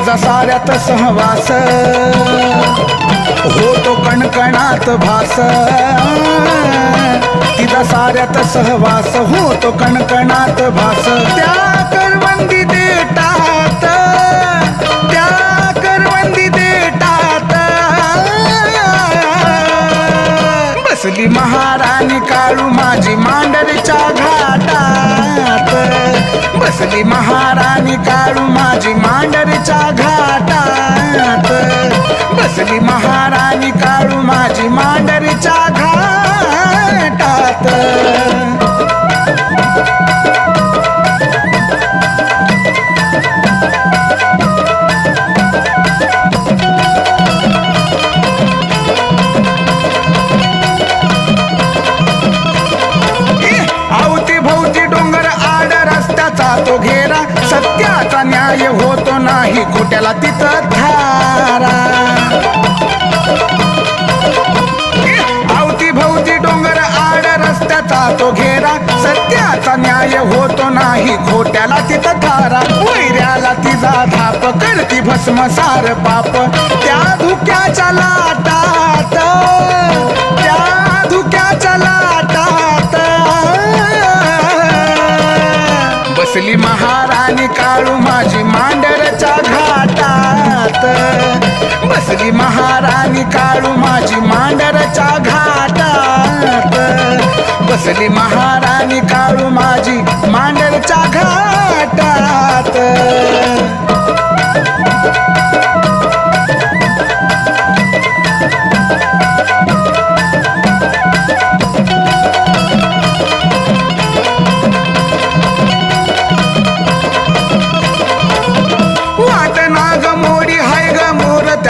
तिचा साऱ्यात सहवास होतो कणकणात भास तिचा साऱ्यात सहवास होतो कणकणात भास त्या करवंदी देटात त्या करवंदी देटात बसली महाराणी काळू माझी मांडरच्या घाटात बसली महाराणी काळू माझी मांडरच्या घाटात बसली महाराणी काळू माझी मांडरच्या घाटात तो घेरा सत्याचा न्याय होतो नाही खोट्याला तिथं धारा अवती भोवती डोंगर आड रस्त्याचा तो घेरा सत्याचा न्याय होतो नाही खोट्याला तिथं धारा वैऱ्याला तिचा धाप करती भस्मसार पाप त्या धुक्याच्या लाटात त्या धुक्याच्या लाटात बसली महाराणी काळू माझी मांडरच्या घाटात बसली महाराणी काळू माझी मांडरच्या घाटात बसली महाराणी काळू माझी मांडरच्या घाटात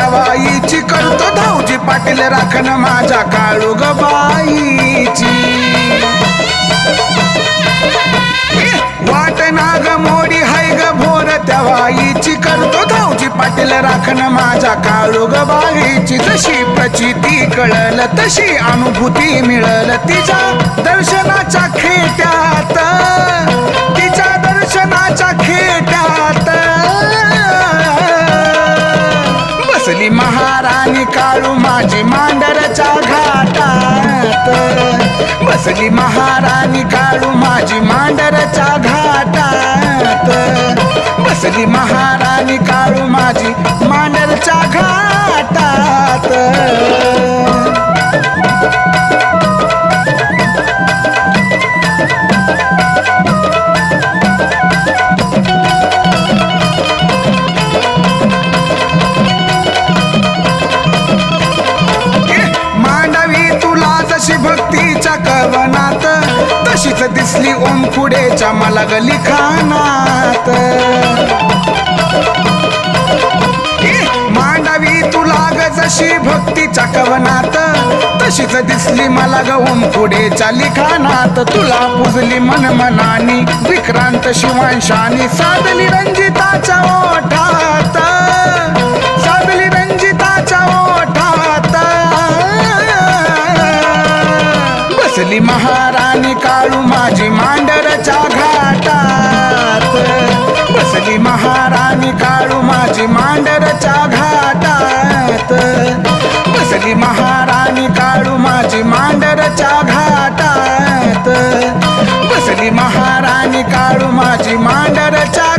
बाईची करतो धावजी पाटील राखण माझ्या काळू ग बाईची वाट नाग मोडी हाय ग भोर त्या बाईची करतो धावजी पाटील राखण माझ्या काळू ग बाईची जशी प्रचिती कळल तशी अनुभूती मिळल तिच्या दर्शनाच्या खेट्यात तिच्या दर्शनाच्या खेट्यात बसली महाराणी काळू माझी मांडरच्या घाटात बसली महाराणी काळू माझी मांडरच्या घाटात बसली महाराणी काळू माझी मांडरच्या घाटात भक्तीच्या कवनात तशीच दिसली ओम पुढेच्या मला गली खानात मांडवी तुला ग जशी भक्तीच्या कवनात तशीच दिसली मला ग ओम पुढेच्या लिखाणात तुला पुजली मनमनानी विक्रांत शिवांशानी साधली रंजिताच्या ओठात साधली रंजिताच्या ओठात बसली महाराणी काळू माझी मांडरच्या घाटात बसली महाराणी काळू माझी मांडरच्या घाटात बसली महाराणी काळू माझी मांडरच्या घाटात बसली महाराणी काळू माझी मांडरच्या